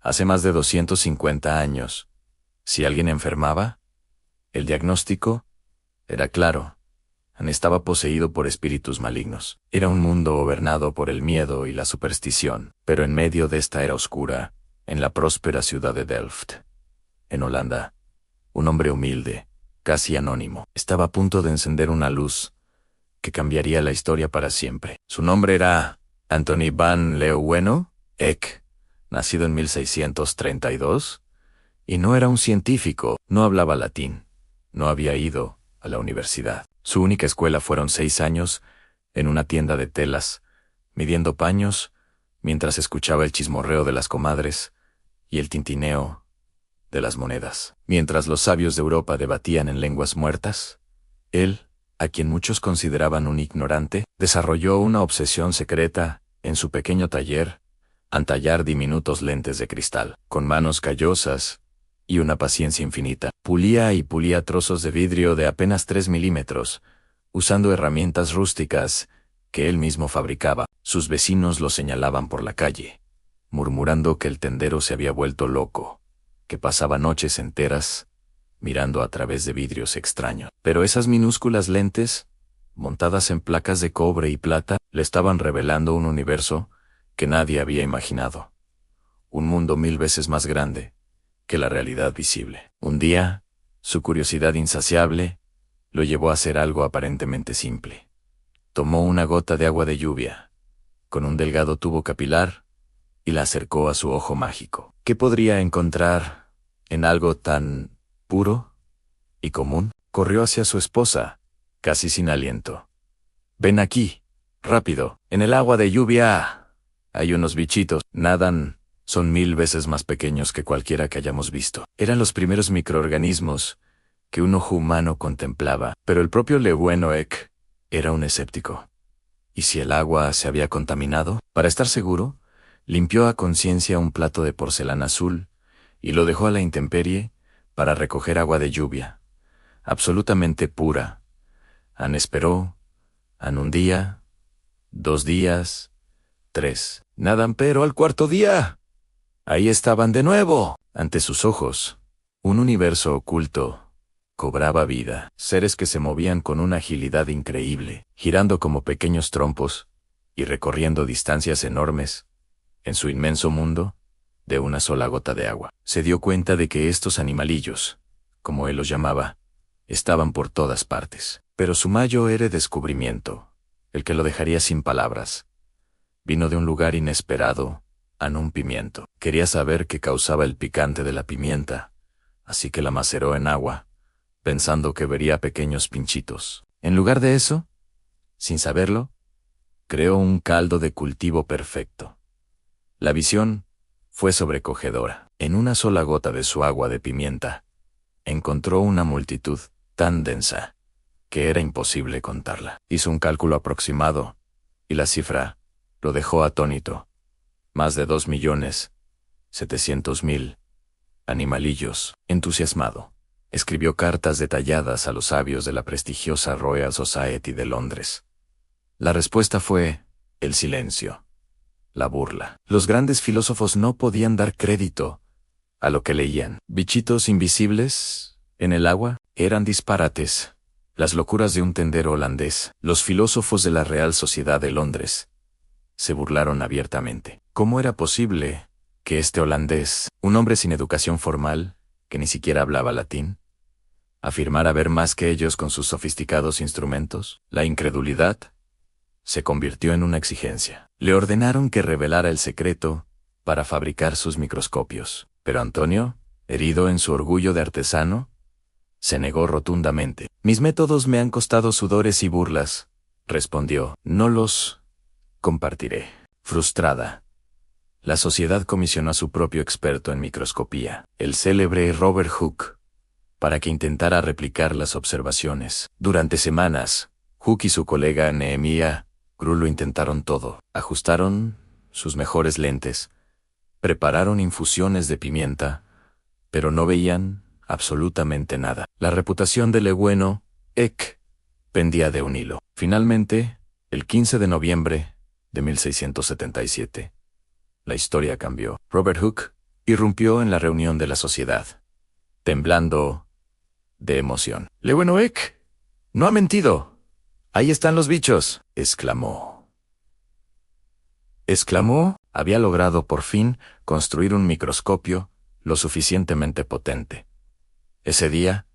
Hace más de 250 años, si alguien enfermaba, el diagnóstico era claro. Estaba poseído por espíritus malignos. Era un mundo gobernado por el miedo y la superstición, pero en medio de esta era oscura, en la próspera ciudad de Delft, en Holanda, un hombre humilde, casi anónimo, estaba a punto de encender una luz que cambiaría la historia para siempre. Su nombre era Antony van Leeuwenhoek, nacido en 1632, y no era un científico, no hablaba latín, no había ido a la universidad. Su única escuela fueron 6 años en una tienda de telas, midiendo paños, mientras escuchaba el chismorreo de las comadres y el tintineo de las monedas. Mientras los sabios de Europa debatían en lenguas muertas, él, a quien muchos consideraban un ignorante, desarrolló una obsesión secreta en su pequeño taller, al tallar diminutos lentes de cristal. Con manos callosas y una paciencia infinita, pulía y pulía trozos de vidrio de apenas 3 milímetros, usando herramientas rústicas que él mismo fabricaba. Sus vecinos lo señalaban por la calle, murmurando que el tendero se había vuelto loco, que pasaba noches enteras mirando a través de vidrios extraños. Pero esas minúsculas lentes, montadas en placas de cobre y plata, le estaban revelando un universo que nadie había imaginado. Un mundo 1000 veces más grande que la realidad visible. Un día, su curiosidad insaciable lo llevó a hacer algo aparentemente simple. Tomó una gota de agua de lluvia, con un delgado tubo capilar, y la acercó a su ojo mágico. ¿Qué podría encontrar en algo tan puro y común? Corrió hacia su esposa, casi sin aliento. «Ven aquí, rápido. En el agua de lluvia hay unos bichitos. Nadan. Son 1000 veces más pequeños que cualquiera que hayamos visto». Eran los primeros microorganismos que un ojo humano contemplaba, pero el propio Leeuwenhoek era un escéptico. ¿Y si el agua se había contaminado? Para estar seguro, limpió a conciencia un plato de porcelana azul y lo dejó a la intemperie para recoger agua de lluvia, absolutamente pura. Esperó, un día, 2 días, 3. Nadan, pero al 4.º día, ahí estaban de nuevo, ante sus ojos. Un universo oculto cobraba vida, seres que se movían con una agilidad increíble, girando como pequeños trompos y recorriendo distancias enormes en su inmenso mundo de una sola gota de agua. Se dio cuenta de que estos animalillos, como él los llamaba, estaban por todas partes. Pero su mayor descubrimiento, el que lo dejaría sin palabras, vino de un lugar inesperado, un pimiento. Quería saber qué causaba el picante de la pimienta, así que la maceró en agua, pensando que vería pequeños pinchitos. En lugar de eso, sin saberlo, creó un caldo de cultivo perfecto. La visión fue sobrecogedora. En una sola gota de su agua de pimienta, encontró una multitud tan densa que era imposible contarla. Hizo un cálculo aproximado, y la cifra lo dejó atónito. Más de 2.700.000 animalillos. Entusiasmado, escribió cartas detalladas a los sabios de la prestigiosa Royal Society de Londres. La respuesta fue el silencio, la burla. Los grandes filósofos no podían dar crédito a lo que leían. Bichitos invisibles en el agua eran disparates, las locuras de un tendero holandés. Los filósofos de la Real Sociedad de Londres se burlaron abiertamente. ¿Cómo era posible que este holandés, un hombre sin educación formal, que ni siquiera hablaba latín, afirmara ver más que ellos con sus sofisticados instrumentos? La incredulidad se convirtió en una exigencia. Le ordenaron que revelara el secreto para fabricar sus microscopios. Pero Antonio, herido en su orgullo de artesano, se negó rotundamente. «Mis métodos me han costado sudores y burlas», respondió. «No los compartiré». Frustrada, la sociedad comisionó a su propio experto en microscopía, el célebre Robert Hooke, para que intentara replicar las observaciones. Durante semanas, Hooke y su colega Nehemiah Grul lo intentaron todo. Ajustaron sus mejores lentes, prepararon infusiones de pimienta, pero no veían absolutamente nada. La reputación de Leeuwenhoek pendía de un hilo. Finalmente, el 15 de noviembre de 1677, la historia cambió. Robert Hooke irrumpió en la reunión de la sociedad, temblando de emoción. «Leeuwenhoek no ha mentido. Ahí están los bichos», exclamó. Había logrado por fin construir un microscopio lo suficientemente potente. Ese día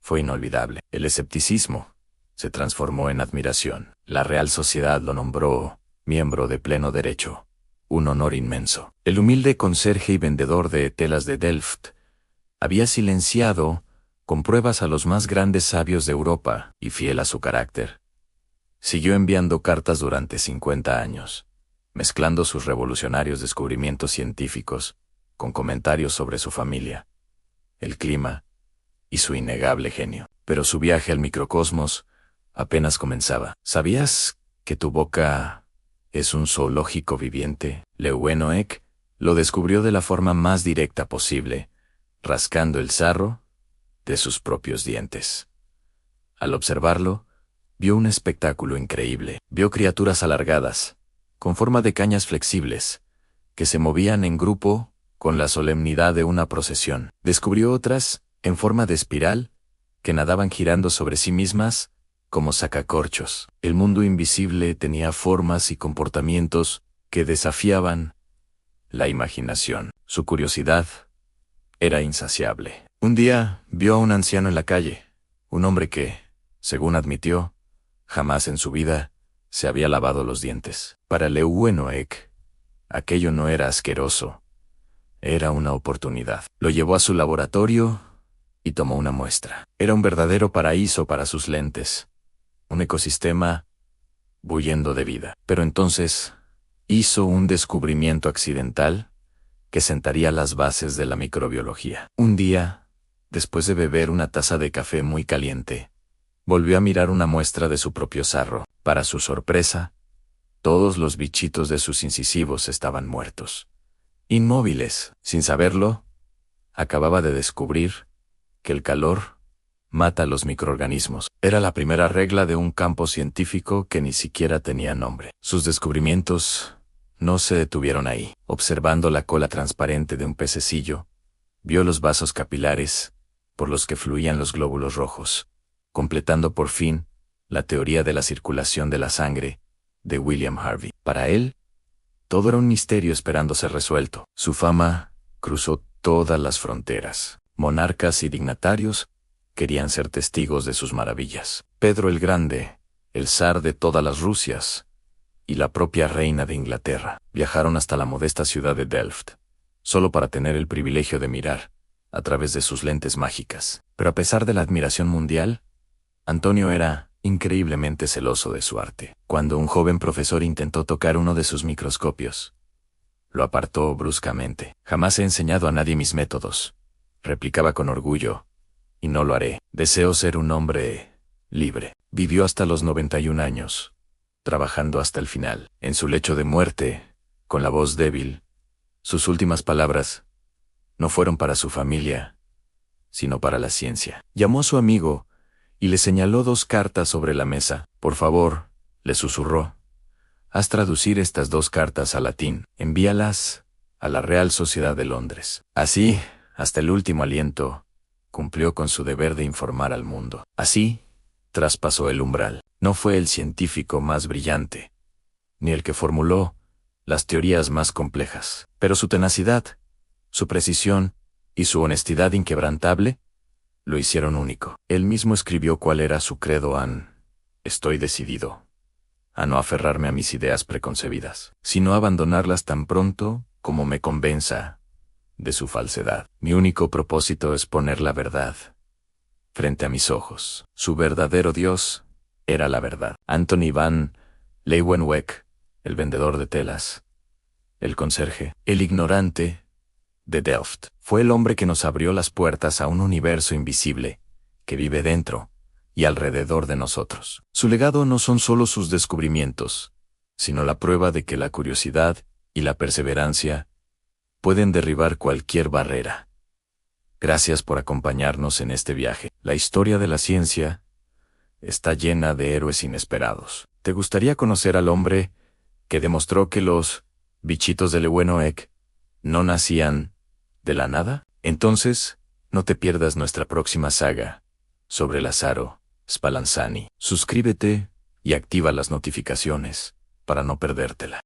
fue inolvidable. El escepticismo se transformó en admiración. La Real Sociedad lo nombró miembro de pleno derecho. Un honor inmenso. El humilde conserje y vendedor de telas de Delft había silenciado con pruebas a los más grandes sabios de Europa, y fiel a su carácter, siguió enviando cartas durante 50 años, mezclando sus revolucionarios descubrimientos científicos con comentarios sobre su familia, el clima y su innegable genio. Pero su viaje al microcosmos apenas comenzaba. ¿Sabías que tu boca es un zoológico viviente? Leeuwenhoek lo descubrió de la forma más directa posible, rascando el sarro de sus propios dientes. Al observarlo, vio un espectáculo increíble. Vio criaturas alargadas, con forma de cañas flexibles, que se movían en grupo con la solemnidad de una procesión. Descubrió otras, en forma de espiral, que nadaban girando sobre sí mismas como sacacorchos. El mundo invisible tenía formas y comportamientos que desafiaban la imaginación. Su curiosidad era insaciable. Un día vio a un anciano en la calle, un hombre que, según admitió, jamás en su vida se había lavado los dientes. Para Leeuwenhoek, aquello no era asqueroso, era una oportunidad. Lo llevó a su laboratorio y tomó una muestra. Era un verdadero paraíso para sus lentes, un ecosistema bullendo de vida. Pero entonces hizo un descubrimiento accidental que sentaría las bases de la microbiología. Un día, después de beber una taza de café muy caliente, volvió a mirar una muestra de su propio sarro. Para su sorpresa, todos los bichitos de sus incisivos estaban muertos, inmóviles. Sin saberlo, acababa de descubrir que el calor mata a los microorganismos. Era la primera regla de un campo científico que ni siquiera tenía nombre. Sus descubrimientos no se detuvieron ahí. Observando la cola transparente de un pececillo, vio los vasos capilares por los que fluían los glóbulos rojos, completando por fin la teoría de la circulación de la sangre de William Harvey. Para él, todo era un misterio esperando ser resuelto. Su fama cruzó todas las fronteras. Monarcas y dignatarios querían ser testigos de sus maravillas. Pedro el Grande, el zar de todas las Rusias, y la propia reina de Inglaterra viajaron hasta la modesta ciudad de Delft, solo para tener el privilegio de mirar a través de sus lentes mágicas. Pero a pesar de la admiración mundial, Antonio era increíblemente celoso de su arte. Cuando un joven profesor intentó tocar uno de sus microscopios, lo apartó bruscamente. «Jamás he enseñado a nadie mis métodos», replicaba con orgullo, «y no lo haré. Deseo ser un hombre libre». Vivió hasta los 91 años, trabajando hasta el final. En su lecho de muerte, con la voz débil, sus últimas palabras no fueron para su familia, sino para la ciencia. Llamó a su amigo y le señaló 2 cartas sobre la mesa. «Por favor», le susurró, «haz traducir estas 2 cartas al latín. Envíalas a la Real Sociedad de Londres». Así, hasta el último aliento, cumplió con su deber de informar al mundo. Así, traspasó el umbral. No fue el científico más brillante, ni el que formuló las teorías más complejas, pero su tenacidad, su precisión y su honestidad inquebrantable lo hicieron único. Él mismo escribió cuál era su credo: «Estoy decidido a no aferrarme a mis ideas preconcebidas, sino abandonarlas tan pronto como me convenza de su falsedad. Mi único propósito es poner la verdad frente a mis ojos». Su verdadero Dios era la verdad. Anthony van Leeuwenhoek, el vendedor de telas, el conserje, el ignorante de Delft, fue el hombre que nos abrió las puertas a un universo invisible que vive dentro y alrededor de nosotros. Su legado no son solo sus descubrimientos, sino la prueba de que la curiosidad y la perseverancia pueden derribar cualquier barrera. Gracias por acompañarnos en este viaje. La historia de la ciencia está llena de héroes inesperados. ¿Te gustaría conocer al hombre que demostró que los bichitos de Leeuwenhoek no nacían ¿De la nada? Entonces, no te pierdas nuestra próxima saga sobre Lazzaro Spallanzani. Suscríbete y activa las notificaciones para no perdértela.